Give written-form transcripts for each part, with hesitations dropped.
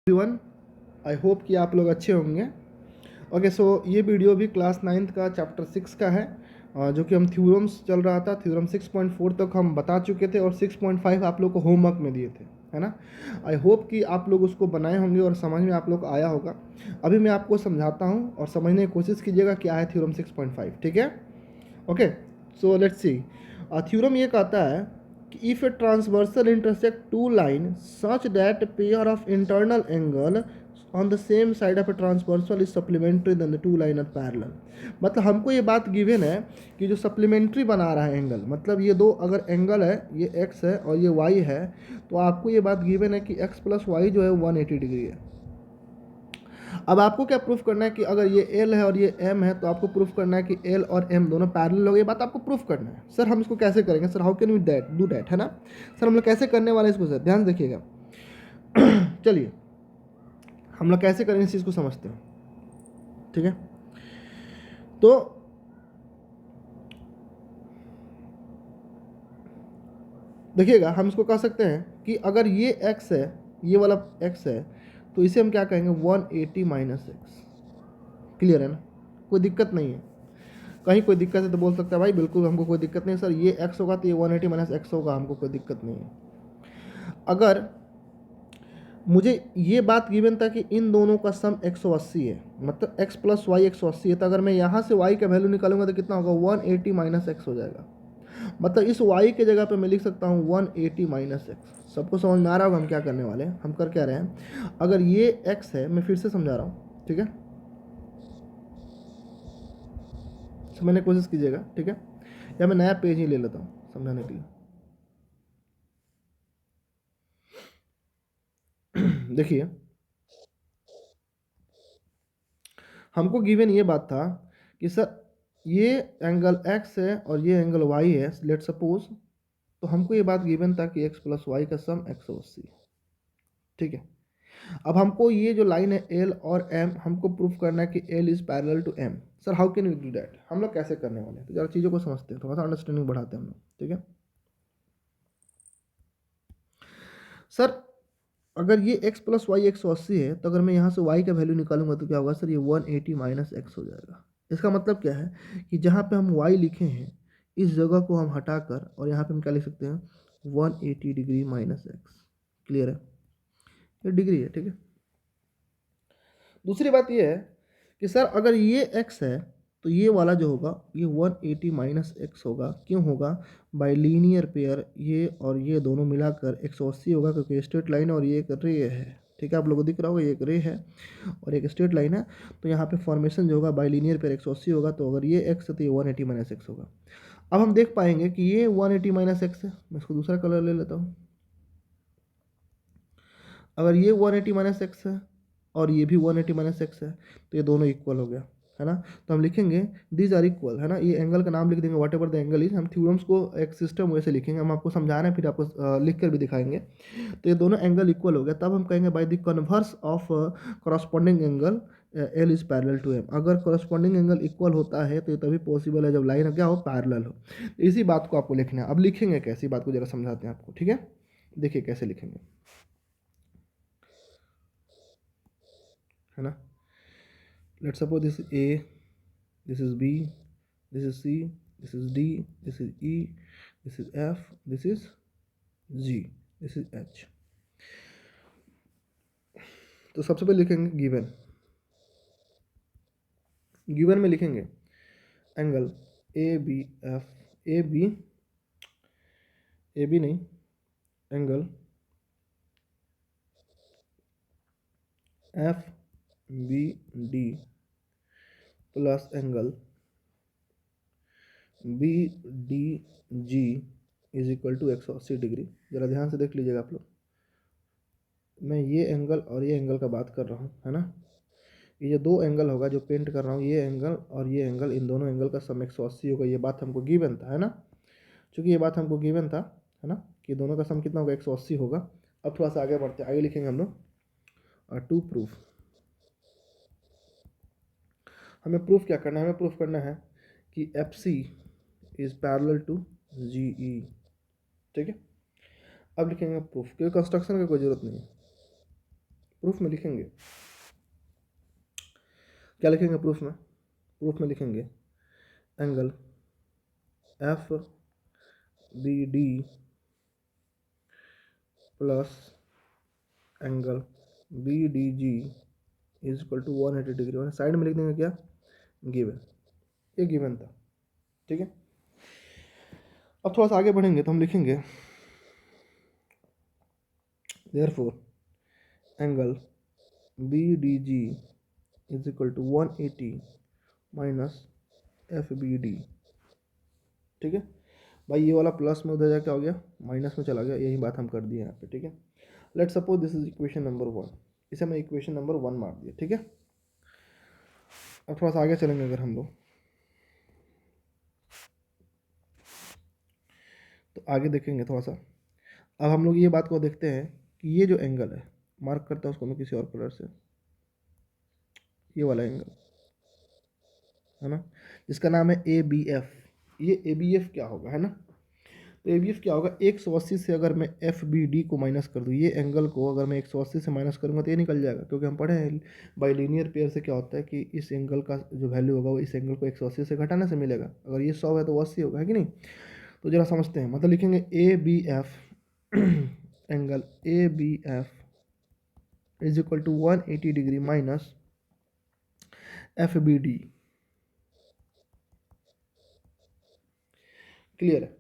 Everyone, I hope कि आप लोग अच्छे होंगे। ओके, सो ये वीडियो भी क्लास 9th का चैप्टर 6 का है, जो कि हम थ्योरम्स चल रहा था। थ्योरम 6.4 तक हम बता चुके थे और 6.5 आप लोग को होमवर्क में दिए थे, है ना। आई होप कि आप लोग उसको बनाए होंगे और समझ में आप लोग को आया होगा। अभी मैं आपको समझाता हूँ और समझने की कोशिश कीजिएगा क्या है थ्योरम 6.5, ठीक है। Okay, so let's see. Theorem ये कहता है कि if a transversal intersect two lines such that pair of internal angle on the same side of a transversal is supplementary then the two line are parallel। मतलब हमको ये बात given है कि जो सप्लीमेंट्री बना रहा है एंगल, मतलब ये दो अगर एंगल है, ये x है और ये y है, तो आपको ये बात गिवन है कि x प्लस वाई जो है 180 डिग्री है। अब आपको क्या प्रूफ करना है कि अगर ये L है और ये M है, तो आपको प्रूफ करना है कि L और M दोनों पैरेलल हो गए। ये बात आपको प्रूफ करना है। सर हम इसको कैसे करेंगे sir, how can we do that, है ना। सर हम लोग कैसे करने वाले इसको, सर ध्यान देखिएगा। चलिए हम लोग कैसे करेंगे इस चीज़ को समझते हैं, ठीक है। तो देखिएगा, हम इसको कह सकते हैं कि अगर ये x है, ये वाला x है, तो इसे हम क्या कहेंगे 180 माइनस एक्स। क्लियर है ना, कोई दिक्कत नहीं है। कहीं कोई दिक्कत है तो बोल सकता है भाई बिल्कुल हमको कोई दिक्कत नहीं सर, ये x होगा तो ये 180 माइनस एक्स होगा, हमको कोई दिक्कत नहीं है। अगर मुझे ये बात गिवन था कि इन दोनों का सम 180 है, मतलब x प्लस वाई 180 है, तो अगर मैं यहाँ से y का वैल्यू निकालूंगा तो कितना होगा 180 माइनस एक्स हो जाएगा। मतलब इस y के जगह पे मैं लिख सकता हूँ 180 माइनस एक्स। सबको समझ में आ रहा होगा हम क्या करने वाले हैं, हम कर क्या रहे हैं। अगर ये x है, मैं फिर से समझा रहा हूँ, ठीक है, समझने की कोशिश कीजिएगा, ठीक है। या मैं नया पेज ही ले लेता हूँ समझाने के लिए। देखिए, हमको गिवन ये बात था कि सर ये एंगल x है और ये एंगल y है, लेट सपोज। तो हमको ये बात गिवन था कि x प्लस वाई का सम 180, ठीक है। अब हमको ये जो लाइन है L और M, हमको प्रूफ करना है कि L is parallel to M। Sir how can we do that, हम लोग कैसे करने वाले हैं, तो जरा चीज़ों को समझते हैं, थोड़ा सा अंडरस्टैंडिंग बढ़ाते हैं हम लोग, ठीक है। सर अगर ये x प्लस वाई 180 है, तो अगर मैं यहाँ से y का वैल्यू निकालूंगा तो क्या होगा सर, ये 180 माइनस एक्स हो जाएगा। इसका मतलब क्या है कि जहाँ पे हम y लिखे हैं, इस जगह को हम हटाकर और यहाँ पे हम क्या लिख सकते हैं 180 डिग्री माइनस एक्स। क्लियर है, ये डिग्री है, ठीक है। दूसरी बात ये है कि सर अगर ये x है, तो ये वाला जो होगा ये 180 माइनस एक्स होगा। क्यों होगा, बाय लीनियर पेयर, ये और ये दोनों मिलाकर 180 होगा, क्योंकि स्ट्रेट लाइन और ये एक रे है, ठीक है। आप लोगों को दिख रहा होगा ये एक रे है और एक स्ट्रेट लाइन है, तो यहाँ पे फॉर्मेशन जो होगा बाय लीनियर पेयर 180 होगा। तो अगर ये x है तो ये 180 माइनस एक्स होगा। अब हम देख पाएंगे कि ये 180 माइनस एक्स है, मैं इसको दूसरा कलर ले लेता हूँ। अगर ये 180 माइनस एक्स है और ये भी 180 माइनस एक्स है, तो ये दोनों इक्वल हो गया, है ना। तो हम लिखेंगे दीज आर इक्वल, है ना। ये एंगल का नाम लिख देंगे, what ever the angle is. हम थ्योरम्स को एक सिस्टम वैसे लिखेंगे, हम आपको समझा रहे हैं, फिर आपको लिख कर भी दिखाएंगे। तो ये दोनों एंगल इक्वल हो गया, तब हम कहेंगे by the converse of corresponding angle L is parallel to M. अगर करस्पॉन्डिंग एंगल इक्वल होता है तो ये तभी पॉसिबल है जब लाइन क्या हो, पैरेलल हो। इसी बात को आपको लिखना है। अब लिखेंगे कैसी बात को जरा समझाते हैं आपको, ठीक है। देखिए कैसे लिखेंगे, है ना। Let's suppose this is A, this is B, this is C, this is D, this is E, this is F, this is G, this is H। तो सबसे पहले लिखेंगे गिवन। गिवन में लिखेंगे angle A B F, A B नहीं, angle F B D plus angle B D G is equal to 180 degree. ज़रा ध्यान से देख लीजिएगा आप लोग, मैं ये एंगल और ये एंगल का बात कर रहा हूँ, है ना। ये जो दो एंगल होगा जो पेंट कर रहा हूँ, ये एंगल और ये एंगल, इन दोनों एंगल का सम 180 होगा। ये बात हमको गिवन था, है ना। चूँकि ये बात हमको गिवन था, है ना, कि दोनों का सम कितना होगा 180 होगा। अब थोड़ा सा आगे बढ़ते हैं, आगे लिखेंगे हम लोग टू प्रूफ। हमें प्रूफ क्या करना है, हमें प्रूफ करना है कि F C is parallel to G E, ठीक है। अब लिखेंगे प्रूफ, क्योंकि कंस्ट्रक्शन की कोई ज़रूरत नहीं है। प्रूफ में लिखेंगे, क्या लिखेंगे प्रूफ में? प्रूफ में लिखेंगे angle F B D plus angle B D G is equal to 180 degree, और साइड में लिख देंगे क्या, गिवन। ये गिवन था, ठीक है। अब थोड़ा सा आगे बढ़ेंगे तो हम लिखेंगे therefore angle B D G is equal to 180 minus F B D, ठीक है भाई। ये वाला प्लस में उधर जाके हो गया, माइनस में चला गया, यही बात हम कर दिए यहाँ पे, ठीक है। Let's suppose this is equation number 1, इसे मैं इक्वेशन नंबर 1 मार दिया, ठीक है। अब थोड़ा सा आगे चलेंगे अगर हम लोग, तो आगे देखेंगे थोड़ा सा। अब हम लोग ये बात को देखते हैं कि ये जो एंगल है, मार्क करता हूँ उसको मैं किसी और कलर से, ये वाला एंगल है ना, जिसका नाम है ए बी एफ। ये ए बी एफ क्या होगा, है ना। तो ए बी एफ क्या होगा, 180 से अगर मैं एफ बी डी को माइनस कर दूँ, ये एंगल को अगर मैं 180 से माइनस करूँगा तो ये निकल जाएगा, क्योंकि हम पढ़े हैं बाइलिनियर पेयर से क्या होता है कि इस एंगल का जो वैल्यू होगा वो इस एंगल को 180 से घटाने से मिलेगा। अगर ये 100 है तो वो 80 होगा, है कि नहीं। तो जरा समझते हैं, मतलब लिखेंगे A B F angle A B F is equal to 180 degree minus F B D. Clear है।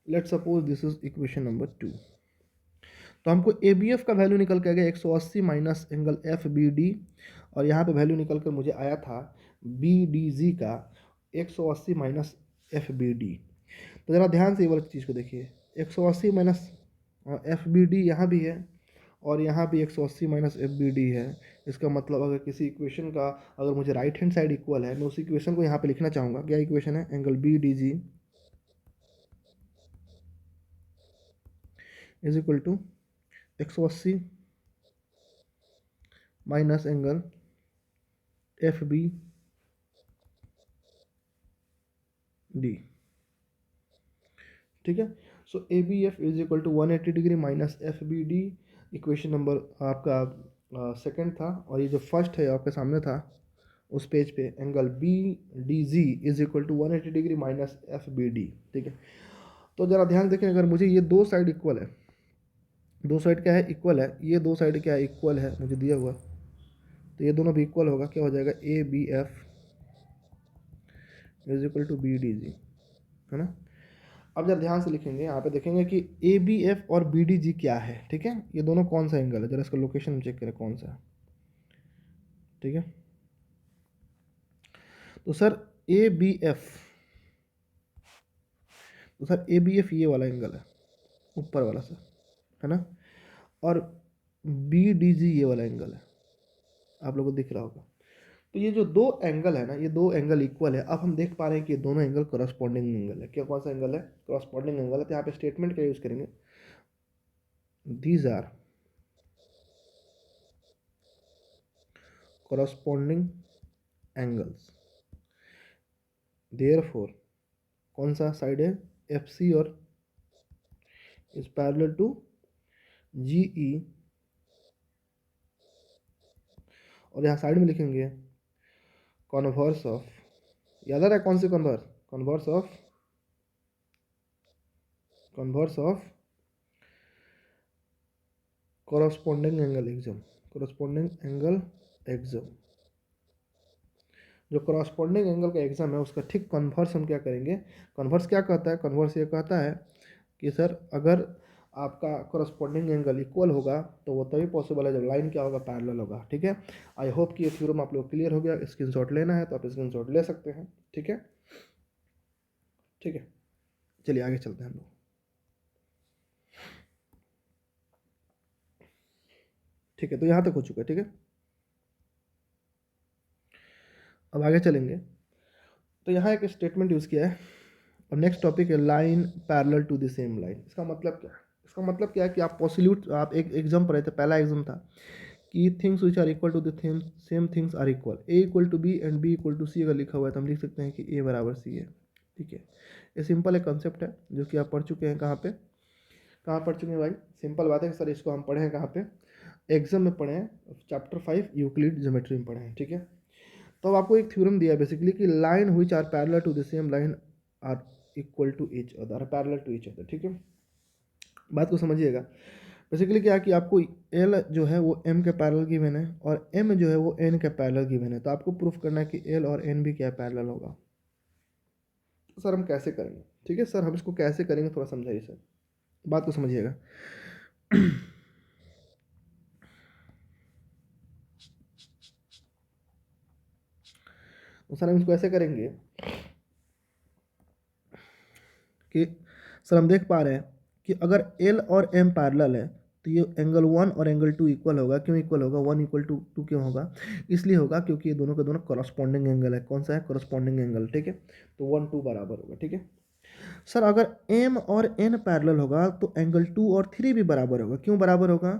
Let's suppose this is equation number 2। तो हमको ए बी एफ का वैल्यू निकल के आ गया 180 minus angle F B D, और यहाँ पे वैल्यू निकल कर मुझे आया था बी डी जी का 180 माइनस एफ बी डी। तो ज़रा ध्यान से ये वाली चीज़ को देखिए, 180 माइनस एफ बी डी यहाँ भी है, और यहाँ भी 180 माइनस एफ बी डी है। इसका मतलब अगर किसी इक्वेशन का अगर मुझे राइट हैंड साइड इक्वल है, मैं उस इक्वेशन को यहाँ पे लिखना चाहूँगा। क्या इक्वेशन है, angle B D G is equal to 180 minus angle F B D, ठीक है। So A B F is equal to 180 degree minus F B D. Equation number आपका सेकंड था, और ये जो फर्स्ट है आपके सामने था उस पेज पे, angle B D G is equal to 180 degree minus F B D, ठीक है। तो ज़रा ध्यान देखें, अगर मुझे ये दो साइड इक्वल है, दो साइड क्या है, इक्वल है, ये दो साइड क्या है, इक्वल है मुझे दिया हुआ, तो ये दोनों भी इक्वल होगा, क्या हो जाएगा, A B F is equal to B D G, है ना। अब जरा ध्यान से लिखेंगे, यहाँ पे देखेंगे कि ए बी एफ और बी डी जी क्या है, ठीक है। ये दोनों कौन सा एंगल है, जरा इसका लोकेशन हम चेक करें कौन सा है, ठीक है। तो सर ए बी एफ, तो सर ए बी एफ ये वाला एंगल है, ऊपर वाला सर, है ना, और बी डी जी ये वाला एंगल है, आप लोगों को दिख रहा होगा। तो ये जो दो एंगल है ना, ये दो एंगल इक्वल है। अब हम देख पा रहे हैं कि ये दोनों एंगल करस्पॉन्डिंग एंगल है। क्या, कौन सा एंगल है, करस्पॉन्डिंग एंगल है। तो यहाँ पे स्टेटमेंट क्या यूज करेंगे, these are corresponding angles, therefore कौन सा साइड है, एफ सी, और इज पैरेलल टू जी ई, और यहाँ साइड में लिखेंगे कॉन्वर्स ऑफ, याद आ रहा है कौन सी converse, converse of corresponding angle axiom, corresponding angle axiom. जो करस्पॉन्डिंग एंगल का एग्जाम है उसका ठीक कन्वर्स हम क्या करेंगे, कन्वर्स क्या कहता है, कन्वर्स ये कहता है कि सर अगर आपका करस्पॉन्डिंग एंगल इक्वल होगा तो वो तभी पॉसिबल है जब लाइन क्या होगा, पैरेलल होगा, ठीक है। आई होप कि ये थ्योरम आप लोग क्लियर हो गया। स्क्रीनशॉट लेना है तो आप स्क्रीनशॉट ले सकते हैं, ठीक है, ठीक है। चलिए आगे चलते हैं हम लोग, ठीक है। तो यहाँ तक हो चुका है, ठीक है। अब आगे चलेंगे, तो यहाँ एक स्टेटमेंट यूज़ किया है, और नेक्स्ट टॉपिक है line parallel to the same line. इसका मतलब क्या है, इसका मतलब क्या है कि आप पॉसिल्यूट, आप एक एग्जाम पढ़े थे, पहला एग्जाम था कि things which are equal to the same things are equal, A equal to B and B equal to C अगर लिखा हुआ है तो हम लिख सकते हैं कि ए बराबर सी है, ठीक है। ये सिंपल एक कंसेप्ट है जो कि आप पढ़ चुके हैं, कहाँ पे, कहाँ पढ़ चुके हैं भाई, सिंपल बात है कि सर इसको हम पढ़े हैं कहाँ पे, एग्जाम में पढ़े हैं, चैप्टर 5 यूक्लिड ज्योमेट्री में पढ़े हैं, ठीक है। तो अब आपको एक थ्योरम दिया है बेसिकली कि line which are parallel to the same line are equal to each other, parallel to each other, ठीक है। बात को समझिएगा। बेसिकली क्या कि आपको एल जो है वो एम के पैरेलल गिवन है और एम जो है वो एन के पैरेलल गिवन है, तो आपको प्रूफ करना है कि एल और एन भी क्या पैरेलल होगा। सर हम कैसे करेंगे, ठीक है सर, हम इसको कैसे करेंगे थोड़ा समझाइए सर, बात को समझिएगा। तो सर हम इसको ऐसे करेंगे कि सर हम देख पा रहे हैं कि अगर एल और एम पैरेलल है तो ये एंगल 1 और एंगल 2 इक्वल होगा। क्यों इक्वल होगा, 1 इक्वल टू 2 क्यों होगा, इसलिए होगा क्योंकि ये दोनों के दोनों करस्पॉन्डिंग एंगल है। कौन सा है, करस्पॉन्डिंग एंगल, ठीक है। तो 1 2 बराबर होगा, ठीक है। सर अगर m और n पैरेलल होगा तो एंगल 2 और 3 भी बराबर होगा। क्यों बराबर होगा,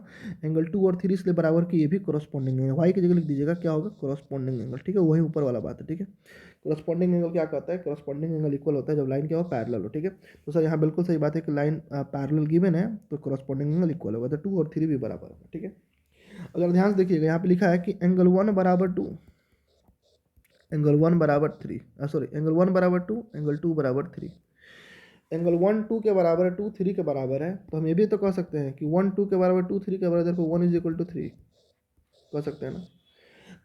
एंगल 2 और 3 इसलिए बराबर कि ये भी करस्पॉन्डिंग है। y की जगह लिख दीजिएगा क्या होगा, करस्पॉन्डिंग एंगल, ठीक है। वही ऊपर वाला बात है, ठीक है। करस्पॉन्डिंग एंगल क्या कहता है, करस्पॉन्डिंग एंगल इक्वल होता है जब लाइन क्या हो, पैरेलल हो, ठीक है। तो सर यहाँ बिल्कुल सही बात है कि लाइन पैरेलल गिवन है तो करस्पॉन्डिंग एंगल इक्वल होगा, तो 2 और 3 भी बराबर होगा, ठीक है। अगर ध्यान से देखिएगा यहाँ पे लिखा है कि एंगल 1 बराबर 2, एंगल 1 बराबर 3, सॉरी एंगल 1 बराबर 2, एंगल 2 बराबर 3। एंगल 1 2 के बराबर है, 2 3 के बराबर है, तो हम ये भी तो कह सकते हैं कि 1 2 के बराबर 2 3 के बराबर, 1 इज इक्वल टू 3 कह सकते हैं ना।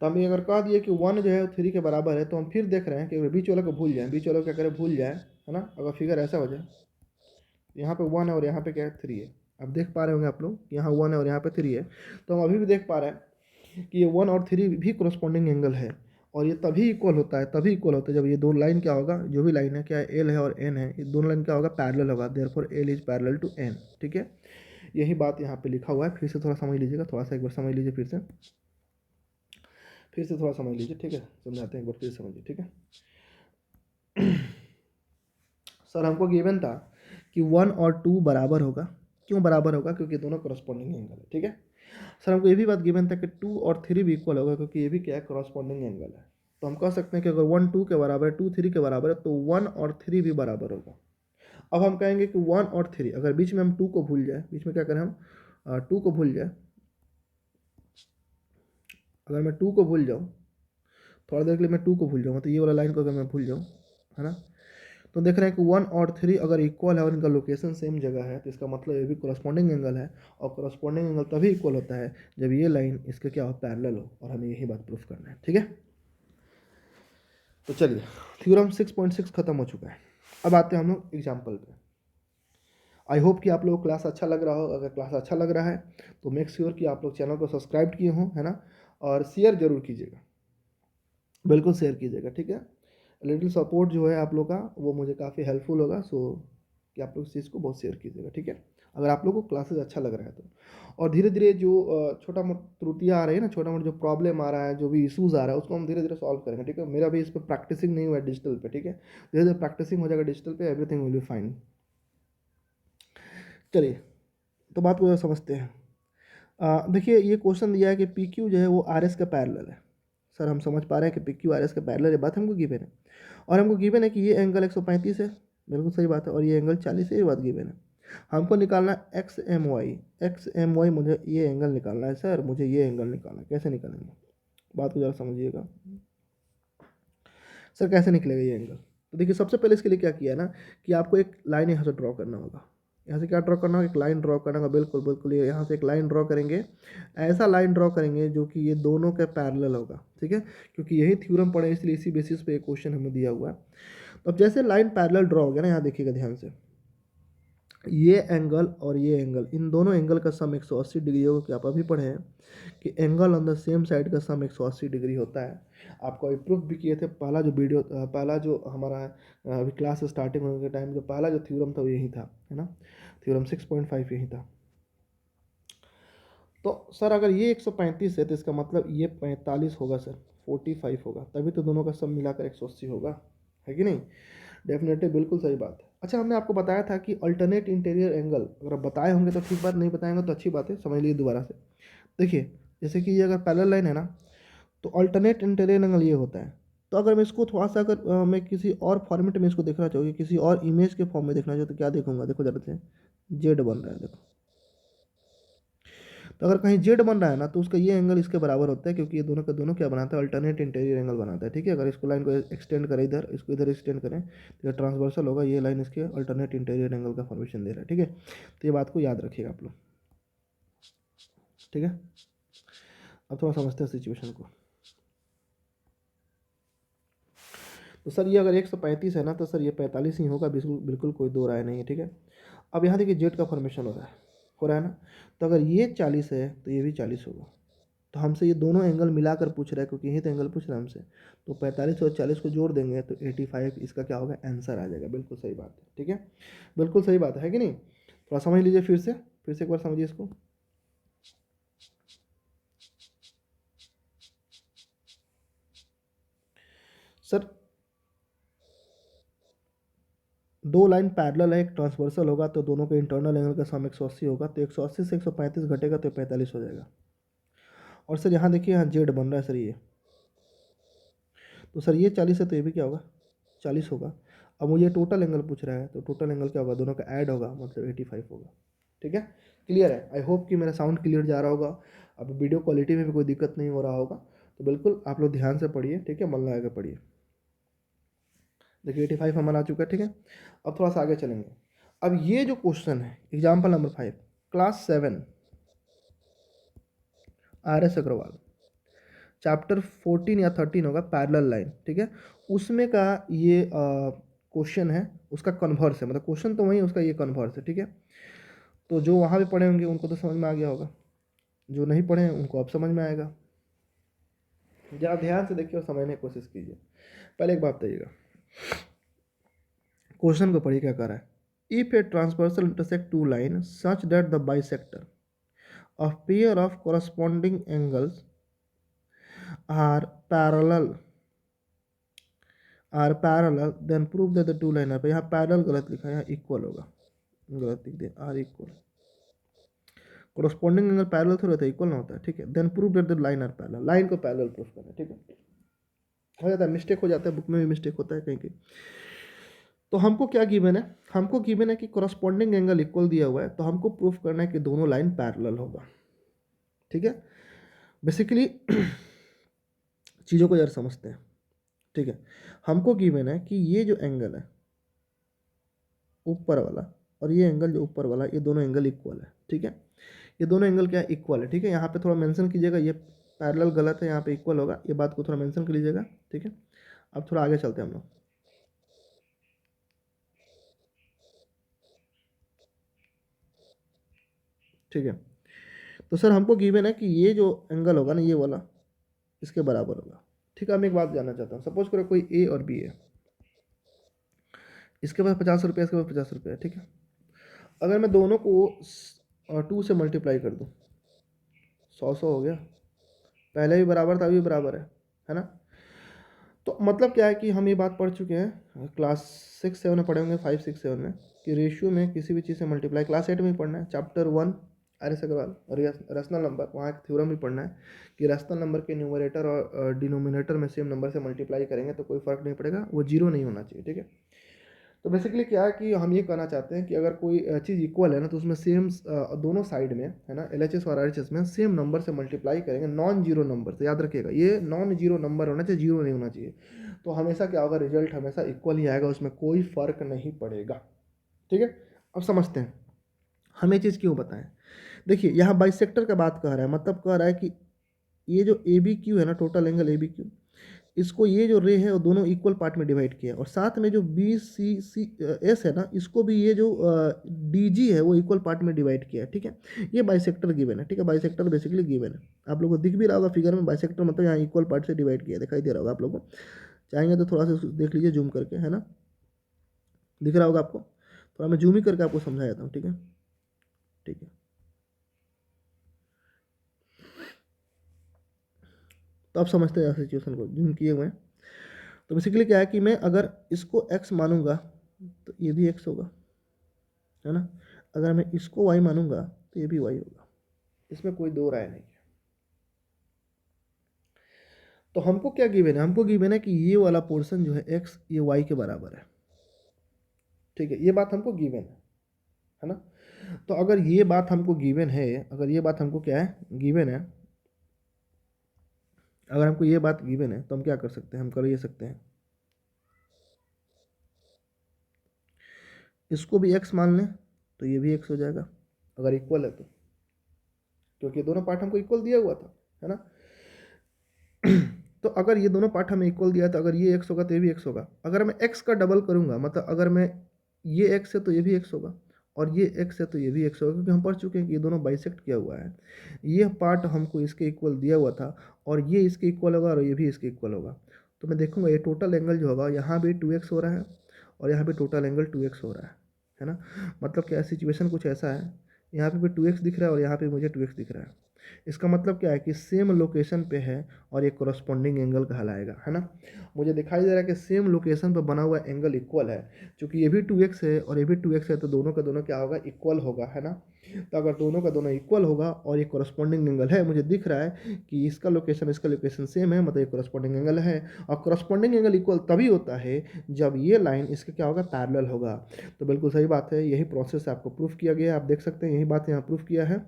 तो हम ये अगर कह दिए कि 1 जो है 3 के बराबर है, तो हम फिर देख रहे हैं कि अगर बीच वाले को भूल जाए, बीच वाले को क्या करें, भूल जाए, है ना। अगर फिगर ऐसा हो जाए, यहाँ पे 1 है और यहाँ पे क्या है, 3 है। अब देख पा रहे होंगे आप लोग, यहाँ 1 है और यहाँ पे 3 है, तो हम अभी भी देख पा रहे हैं कि ये 1 और 3 भी करस्पॉन्डिंग एंगल है और ये तभी इक्वल होता है, तभी इक्वल होता है जब ये दो लाइन क्या होगा, जो भी लाइन है क्या है, एल है और एन है, ये दोनों लाइन क्या होगा, पैरेलल होगा, therefore L is parallel to N, ठीक है। यही बात यहाँ पे लिखा हुआ है। फिर से थोड़ा समझ लीजिएगा, थोड़ा सा एक बार समझ लीजिए, फिर से थोड़ा समझ लीजिए, ठीक है। समझाते हैं एक बार, फिर समझिए, ठीक है। सर हमको गिवन था कि 1 और 2 बराबर होगा। क्यों बराबर होगा, क्योंकि दोनों करस्पॉन्डिंग एंगल है, ठीक है। सर हमको ये भी बात गिवन था कि 2 और 3 भी इक्वल होगा, क्योंकि ये भी क्या है, करस्पॉन्डिंग एंगल है। तो हम कह सकते हैं कि अगर 1 2 के बराबर है, 2 3 के बराबर है, तो 1 और 3 भी बराबर होगा। अब हम कहेंगे कि 1 और 3, अगर बीच में हम 2 को भूल जाए, बीच में क्या करें हम, 2 को भूल जाए, अगर मैं 2 को भूल जाऊँ, थोड़ा देर के लिए मैं 2 को भूल जाऊँ, तो ये वाला लाइन को अगर मैं भूल जाऊँ, है ना, तो देख रहे हैं कि 1 और 3 अगर इक्वल है और इनका लोकेशन सेम जगह है, तो इसका मतलब ये भी करस्पॉन्डिंग एंगल है। और करस्पॉन्डिंग एंगल तभी इक्वल होता है जब ये लाइन इसके क्या हो, पैरेलल हो, और हमें यही बात प्रूफ करना है, ठीक है। तो चलिए, थ्योरम 6.6 खत्म हो चुका है। अब आते हैं हम लोग एग्जाम्पल पे। आई होप कि आप लोगों को क्लास अच्छा लग रहा हो। अगर क्लास अच्छा लग रहा है तो मेक श्योर कि आप लोग चैनल को सब्सक्राइब किए हों, है ना, और शेयर जरूर कीजिएगा, बिल्कुल शेयर कीजिएगा, ठीक है। लिटिल सपोर्ट जो है आप लोग का वो मुझे काफ़ी हेल्पफुल होगा। सो कि आप लोग इस चीज़ को बहुत शेयर कीजिएगा, ठीक है, अगर आप लोगों को क्लासेस अच्छा लग रहा है तो। और धीरे धीरे जो छोटा मोटा त्रुटियाँ आ रही है ना, छोटा मोटा जो प्रॉब्लम आ रहा है, जो भी इशूज़ आ रहा है, उसको हम धीरे धीरे सॉल्व करेंगे, ठीक है। मेरा भी इस पर प्रैक्टिसिंग नहीं हुआ है डिजिटल पे, ठीक है। धीरे धीरे प्रैक्टिसिंग हो जाएगा डिजिटल पे, एवरीथिंग विल बी फाइन। चलिए, तो बात को समझते हैं। देखिए ये क्वेश्चन दिया है कि पी क्यू जो है वो आर एस का पैरेलल है। सर हम समझ पा रहे हैं कि पी क्यू आर एस का पैरेलल है, बात हमको गिवन है। और हमको गिवन है कि ये एंगल 135 है, बिल्कुल सही बात है, और ये एंगल 40 है, ये बात गिवन है। हमको निकालना है एक्स एम वाई, मुझे ये एंगल निकालना है सर, मुझे ये एंगल निकालना है। कैसे निकालेंगे, बात को ज़रा समझिएगा। सर कैसे निकलेगा ये एंगल, तो देखिए सबसे पहले इसके लिए क्या किया है ना, कि आपको एक लाइन यहाँ से ड्रॉ करना होगा। यहाँ से क्या ड्रॉ करना होगा, एक लाइन ड्रॉ करना होगा, बिल्कुल बिल्कुल। ये यहाँ से एक लाइन ड्रॉ करेंगे, ऐसा लाइन ड्रॉ करेंगे जो कि ये दोनों के पैरेलल होगा, ठीक है। क्योंकि यही थ्योरम पढ़े, इसलिए इसी बेसिस पे एक क्वेश्चन हमें दिया हुआ है। तो अब जैसे लाइन पैरेलल ड्रॉ हो गया ना, यहाँ देखिएगा ध्यान से, ये एंगल और ये एंगल, इन दोनों एंगल का सम 180 डिग्री होगा। कि आप अभी पढ़े हैं कि angle on the same side का सम 180 डिग्री होता है। आपको अभी प्रूफ भी किए थे, पहला जो वीडियो, पहला जो हमारा अभी क्लास स्टार्टिंग होने के टाइम जो पहला जो थ्योरम था वो यही था, है ना, थ्योरम 6.5 यही था। तो सर अगर ये 135 है तो इसका मतलब ये 45 होगा सर, 45 होगा, तभी तो दोनों का सम मिलाकर 180 होगा, है कि नहीं। डेफिनेटली बिल्कुल सही बात है। अच्छा हमने आपको बताया था कि अल्टरनेट इंटीरियर एंगल, अगर बताए होंगे तो ठीक बात, नहीं बताएंगे तो अच्छी बात है, समझ लीजिए दोबारा से। देखिए जैसे कि ये अगर पैरेलल लाइन है ना, तो अल्टरनेट इंटीरियर एंगल ये होता है। तो अगर मैं इसको थोड़ा सा, अगर मैं किसी और फॉर्मेट में इसको देखना चाहूँगी, किसी और इमेज के फॉर्म में देखना चाहूँ, तो क्या देखूंगा, देखो जरा से जेड बन रहा है, देखो। तो अगर कहीं जेड बन रहा है ना तो उसका ये एंगल इसके बराबर होता है, क्योंकि ये दोनों का दोनों क्या बनाता है, अल्टरनेट इंटीरियर एंगल बनाता है। ठीक है, अगर इसको लाइन को एक्सटेंड करें इधर, इसको इधर एक्सटेंड करें तो ये ट्रांसवर्सल होगा, ये लाइन इसके अल्टरनेट इंटीरियर एंगल का फॉर्मेशन दे रहा है। ठीक है, तो ये बात को याद रखिएगा आप लोग। ठीक है, अब थोड़ा समझते हैं सिचुएशन को। तो सर ये अगर 135 है ना तो सर ये 45 ही होगा, बिल्कुल बिल्कुल कोई दो राय नहीं है। ठीक है, अब यहाँ देखिए जेड का फॉर्मेशन हो रहा है ना, तो अगर ये 40 है तो ये भी 40 होगा। तो हमसे ये दोनों एंगल मिलाकर पूछ रहा है, क्योंकि यही तो एंगल पूछ रहा है हमसे। तो 45 और 40 को जोड़ देंगे तो 85 इसका क्या होगा, आंसर आ जाएगा। बिल्कुल सही बात है। ठीक है, बिल्कुल सही बात है कि नहीं? थोड़ा समझ लीजिए फिर से एक बार समझिए इसको। सर दो लाइन पैरेलल है, एक ट्रांसवर्सल होगा, तो दोनों के इंटरनल एंगल का सम 180 होगा, तो 180 से 135 घटेगा तो 45 हो जाएगा। और सर यहाँ देखिए, यहाँ जेड बन रहा है सर ये, तो सर ये 40 है तो ये भी क्या होगा, 40 होगा। अब मुझे टोटल एंगल पूछ रहा है, तो टोटल एंगल क्या होगा, दोनों का ऐड होगा, मतलब 85 होगा। ठीक है, क्लियर है? आई होप कि मेरा साउंड क्लियर जा रहा होगा। अब वीडियो क्वालिटी में भी कोई दिक्कत नहीं हो रहा होगा, तो बिल्कुल आप लोग ध्यान से पढ़िए। ठीक है, मन लगा के पढ़िए। देखिए 85 हमारा आ चुका है। ठीक है, अब थोड़ा सा आगे चलेंगे। अब ये जो क्वेश्चन है example number 5, class 7 RS Agarwal, chapter 14 या 13 होगा, पैरेलल लाइन। ठीक है, उसमें का ये क्वेश्चन है, उसका कन्वर्स है, मतलब क्वेश्चन तो वही है, उसका ये कन्वर्स है। ठीक है, तो जो वहाँ भी पढ़े होंगे उनको तो समझ में आ गया होगा, जो नहीं पढ़े हैं उनको अब समझ में आएगा। जरा ध्यान से देखिए और समझने की कोशिश कीजिए। पहले एक बात बताइएगा, क्वेश्चन को पढ़िए क्या कर रहा है। If a transversal intersect two line such that the bisector of pair of corresponding angles are parallel then prove that the two line are, यहाँ पैरेलल गलत लिखा है, यहाँ इक्वल होगा, गलत लिख दिया, are equal. Corresponding angle parallel थोड़ा होता है, इक्वल ना होता है। ठीक है, then prove that the line are parallel, line को पैरेलल प्रूफ करना है। ठीक है, हो जाता है, मिस्टेक हो जाता है, बुक में भी मिस्टेक होता है कहीं कहीं। तो हमको क्या गिवन है, हमको गिवन है कि कोरस्पॉन्डिंग एंगल इक्वल दिया हुआ है, तो हमको प्रूफ करना है कि दोनों लाइन पैरेलल होगा। ठीक है, बेसिकली चीज़ों को यार समझते हैं। ठीक है, हमको गिवन है कि ये जो एंगल है ऊपर वाला और ये एंगल जो ऊपर वाला, ये दोनों एंगल इक्वल है। ठीक है, ये दोनों एंगल क्या है, इक्वल है। ठीक है, यहाँ पे थोड़ा मेंशन कीजिएगा, ये पैरेलल गलत है, यहाँ पे इक्वल होगा, ये बात को थोड़ा मेंशन कर लीजिएगा। ठीक है, अब थोड़ा आगे चलते हैं हम लोग। ठीक है, तो सर हमको गिवन है कि ये जो एंगल होगा ना, ये वाला इसके बराबर होगा। ठीक है, मैं एक बात जानना चाहता हूँ, सपोज करो कोई ए और बी है, इसके पास 50 रुपये, इसके पास 50 रुपये है। ठीक है, अगर मैं दोनों को 2 से मल्टीप्लाई कर दूँ, 100 हो गया, पहले भी बराबर था, अभी भी बराबर है ना? तो मतलब क्या है कि हम ये बात पढ़ चुके हैं, क्लास 6-7 में पढ़े होंगे, 5-6-7 में, कि रेशियो में किसी भी चीज़ से मल्टीप्लाई, क्लास 8 में ही पढ़ना है, चैप्टर 1 RS अग्रवाल और रैशनल नंबर, वहाँ एक थ्योरम भी पढ़ना है कि रैशनल नंबर के न्यूमरेटर और डिनोमिनेटर में सेम नंबर से मल्टीप्लाई करेंगे तो कोई फ़र्क नहीं पड़ेगा, वो जीरो नहीं होना चाहिए। ठीक है, तो बेसिकली क्या है कि हम ये कहना चाहते हैं कि अगर कोई चीज़ इक्वल है ना, तो उसमें सेम दोनों साइड में है ना, LHS और RHS में सेम नंबर से मल्टीप्लाई करेंगे, नॉन जीरो नंबर से, याद रखिएगा ये नॉन जीरो नंबर होना चाहिए, जीरो नहीं होना चाहिए। तो हमेशा क्या होगा, रिजल्ट हमेशा इक्वल ही आएगा, उसमें कोई फ़र्क नहीं पड़ेगा। ठीक है, अब समझते हैं हम ये चीज़ क्यों बताएं। देखिए यहाँ बाइसेक्टर का बात कह रहा है, मतलब कह रहा है कि ये जो ABQ है ना, टोटल एंगल ABQ, इसको ये जो रे है वो दोनों इक्वल पार्ट में डिवाइड किया, और साथ में जो BCS है ना, इसको भी ये जो DG है वो इक्वल पार्ट में डिवाइड किया है। ठीक है, ये बाइसेक्टर गिवन है। ठीक है, बाइसेक्टर बेसिकली गिवन है, आप लोगों को दिख भी रहा होगा फिगर में, बाइसेक्टर मतलब यहाँ इक्वल पार्ट से डिवाइड किया, दिखाई दे रहा होगा आप लोगों को, चाहेंगे तो थोड़ा सा देख लीजिए जूम करके, है ना, दिख रहा होगा आपको, थोड़ा मैं जूम ही करके आपको समझा देता हूँ। ठीक है, ठीक है, तो आप समझते हैं सिचुएशन को, जूम किए हुए हैं। तो बेसिकली क्या है कि मैं अगर इसको x मानूंगा तो ये भी x होगा, है ना, अगर मैं इसको y मानूंगा तो ये भी y होगा, इसमें कोई दो राय नहीं है। तो हमको क्या गिवन है, हमको गिवन है कि ये वाला पोर्शन जो है x, ये y के बराबर है। ठीक है, ये बात हमको गिवन है ना। तो अगर ये बात हमको गिवन है, अगर ये बात हमको क्या है गिवन है, अगर हमको ये बात गिवन है तो हम क्या कर सकते हैं, हम कर ये सकते हैं इसको भी x मान लें तो ये भी x हो जाएगा अगर इक्वल है तो, क्योंकि दोनों पार्ट हमको इक्वल दिया हुआ था, है ना। तो अगर ये दोनों पार्ट हमें इक्वल दिया तो अगर ये x होगा तो ये भी x होगा। अगर मैं x का डबल करूंगा, मतलब अगर मैं ये x है तो ये भी x होगा, और ये x है तो ये भी x होगा, क्योंकि हम पढ़ चुके हैं कि ये दोनों बाइसेक्ट किया हुआ है। ये पार्ट हमको इसके इक्वल दिया हुआ था और ये इसके इक्वल होगा और ये भी इसके इक्वल होगा। तो मैं देखूंगा ये टोटल एंगल जो होगा यहाँ भी 2x हो रहा है और यहाँ भी टोटल एंगल 2x हो रहा है ना। मतलब क्या सिचुएशन कुछ ऐसा है, यहाँ पे भी 2x दिख रहा है और यहाँ पे मुझे 2x दिख रहा है। इसका मतलब क्या है कि सेम लोकेशन पे है और ये कोरस्पॉन्डिंग एंगल कहलाएगा, है ना। मुझे दिखाई दे रहा है कि सेम लोकेशन पे बना हुआ एंगल इक्वल है, क्योंकि ये भी 2x है और ये भी 2x है, तो दोनों का दोनों क्या होगा इक्वल होगा, है ना। तो अगर दोनों का दोनों इक्वल होगा और ये कोरस्पॉन्डिंग एंगल है, मुझे दिख रहा है कि इसका लोकेशन सेम है, मतलब ये कोरस्पॉन्डिंग एंगल है। और कोरस्पॉन्डिंग एंगल इक्वल तभी होता है जब ये लाइन इसके क्या होगा पैरेलल होगा। तो बिल्कुल सही बात है, यही प्रोसेस आपको प्रूफ किया गया है, आप देख सकते हैं यही बात यहाँ प्रूफ किया है।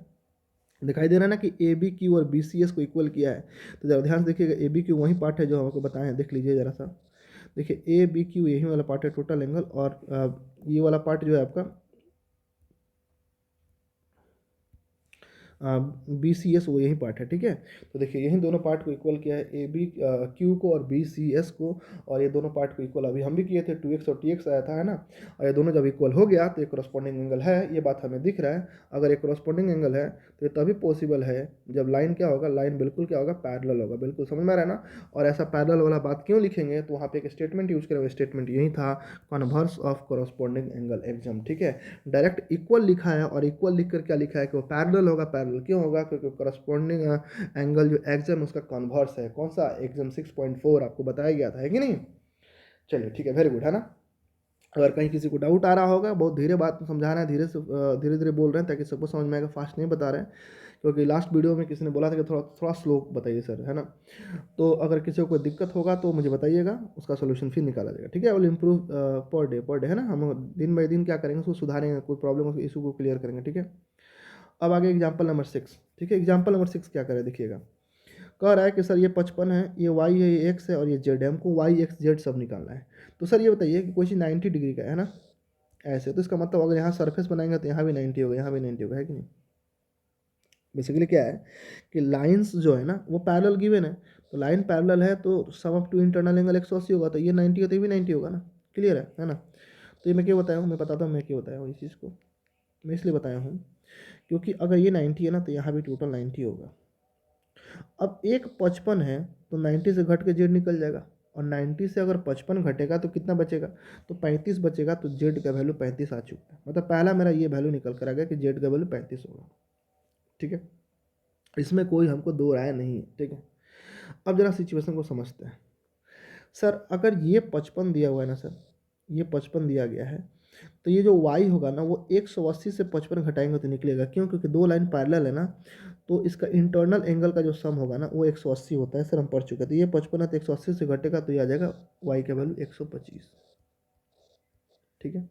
दिखाई दे रहा है ना कि ए बी क्यू और बी सी एस को इक्वल किया है। तो जरा ध्यान से देखिएगा, ए बी क्यू वही पार्ट है जो हमको बताए हैं, देख लीजिए ज़रा सा। देखिए ए बी क्यू यही वाला पार्ट है टोटल एंगल, और ये वाला पार्ट जो है आपका बी सी एस वो यही पार्ट है, ठीक है। तो देखिए यही दोनों पार्ट को इक्वल किया है, ए बी क्यू को और बी सी एस को, और ये दोनों पार्ट को इक्वल अभी हम भी किए थे, 2x और tx आया था, है ना। और ये दोनों जब इक्वल हो गया तो ये करस्पॉन्डिंग एंगल है, ये बात हमें दिख रहा है। अगर ये करस्पॉन्डिंग एंगल है तो ये तभी पॉसिबल है जब लाइन क्या होगा, लाइन बिल्कुल क्या होगा पैरेलल होगा। बिल्कुल समझ में आ रहा है ना। और ऐसा पैरेलल वाला बात क्यों लिखेंगे, तो वहाँ पे एक स्टेटमेंट यूज करेंगे, स्टेटमेंट यही था, converse of corresponding angle exam, ठीक है। डायरेक्ट इक्वल लिखा है और इक्वल लिख कर क्या लिखा है कि वो पैरेलल होगा। पैरेलल क्यों होगा, क्योंकि करस्पॉन्डिंग एंगल जो एग्जाम उसका कन्वर्स है। कौन सा, एग्जाम 6.4 आपको बताया गया था, है कि नहीं। चलिए ठीक है, वेरी गुड, है ना। अगर कहीं किसी को डाउट आ रहा होगा, बहुत धीरे बात समझा रहे हैं, धीरे धीरे बोल रहे हैं ताकि सबको समझ में आएगा, फास्ट नहीं बता रहे हैं, क्योंकि लास्ट वीडियो में किसी ने बोला था कि थोड़ा थोड़ा स्लो बताइए सर, है ना। तो अगर किसी को कोई दिक्कत होगा तो मुझे बताइएगा, उसका सोल्यूशन फिर निकाला जाएगा, ठीक है। विल इम्प्रूव पर डे, है ना। हम दिन बाई दिन क्या करेंगे, उसको सुधारेंगे, कोई प्रॉब्लम हो इशू को क्लियर करेंगे, ठीक है। अब आगे एग्जाम्पल नंबर 6, ठीक है। एग्जाम्पल नंबर 6 क्या करें, देखिएगा। कह रहा है कि सर ये 55 है, ये y है, ये x है और ये z है, हमको y x z सब निकालना है। तो सर ये बताइए कि कोई चीज़ 90 डिग्री का है ना, ऐसे, तो इसका मतलब अगर यहाँ सरफेस बनाएंगे तो यहाँ भी 90 होगा, यहाँ भी 90 होगा, है कि नहीं। बेसिकली क्या है कि लाइंस जो है ना वो पैरेलल गिवन है, तो लाइन पैरेलल है तो सम ऑफ टू इंटरनल एंगल 180 होगा, तो ये 90 है तो ये भी 90 होगा ना। क्लियर है ना। तो ये मैं क्यों बताया हूँ, मैं बताता हूँ मैं क्यों बताया हूँ इस चीज़ को। मैं इसलिए बताया हूँ क्योंकि अगर ये 90 है ना तो यहाँ भी टोटल 90 होगा। अब एक 55 है तो 90 से घट के जेड निकल जाएगा, और 90 से अगर 55 घटेगा तो कितना बचेगा, तो 35 बचेगा। तो जेड का वैल्यू 35 आ चुका है, मतलब पहला मेरा ये वैल्यू निकल कर आ गया कि जेड का वैल्यू 35 होगा, ठीक है। इसमें कोई हमको दो राय नहीं है, ठीक है। अब जरा सिचुएशन को समझते हैं। सर अगर ये 55 दिया हुआ है ना सर, ये 55 दिया गया है, तो ये जो y होगा ना वो 180 से 55 घटाएंगे तो निकलेगा, क्यों, क्योंकि दो लाइन पैरेलल है ना। तो इसका इंटरनल एंगल का जो सम होगा ना वो 180 होता है, सर हम पढ़ चुके हैं। तो ये 55 है तो 180 से घटेगा तो ये आ जाएगा y का वैल्यू 125, ठीक है।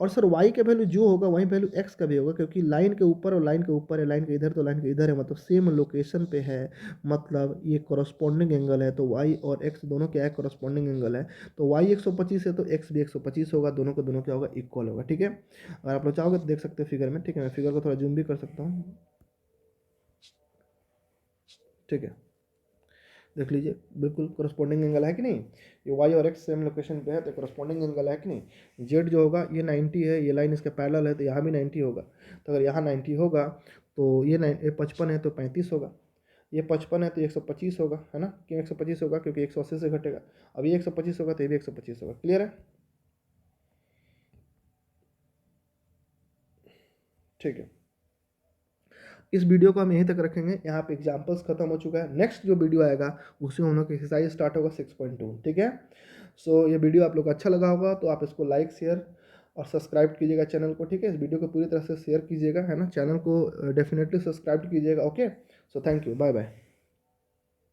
और सर y का वैल्यू जो होगा वही वैल्यू x का भी होगा, क्योंकि लाइन के ऊपर और लाइन के ऊपर है, लाइन के इधर तो लाइन के इधर है, मतलब सेम लोकेशन पे है, मतलब ये कॉरस्पॉन्डिंग एंगल है। तो y और x दोनों क्या है, कॉरस्पॉन्डिंग एंगल है। तो y 125 है तो x भी 125 होगा, दोनों का दोनों क्या होगा, इक्वल होगा, ठीक है। अगर आप लोग चाहोगे तो देख सकते हैं फिगर में, ठीक है। मैं फिगर को थोड़ा जूम भी कर सकता हूँ, ठीक है। देख लीजिए बिल्कुल करस्पॉन्डिंग एंगल है कि नहीं। ये y और x सेम लोकेशन पे है तो करस्पॉन्डिंग एंगल है कि नहीं। z जो होगा ये 90 है, ये लाइन इसके पैरेलल है तो यहाँ भी 90 होगा। तो अगर यहाँ 90 होगा तो ये 55 है तो 35 होगा, ये 55 है तो 125 होगा, है ना। क्यों 125 होगा, क्योंकि 180 से घटेगा। अब ये 125 होगा तो ये भी 125 होगा। क्लियर है, ठीक है। इस वीडियो को हम यहीं तक रखेंगे, यहाँ पे एग्जाम्पल्स खत्म हो चुका है। नेक्स्ट जो वीडियो आएगा उसमें हम लोग का एक्सरसाइज स्टार्ट होगा 6.2, ठीक है। सो ये वीडियो आप लोग को अच्छा लगा होगा तो आप इसको लाइक शेयर और सब्सक्राइब कीजिएगा चैनल को, ठीक है। इस वीडियो को पूरी तरह से शेयर कीजिएगा, है ना। चैनल को डेफिनेटली सब्सक्राइब कीजिएगा, okay. So thank you, bye bye.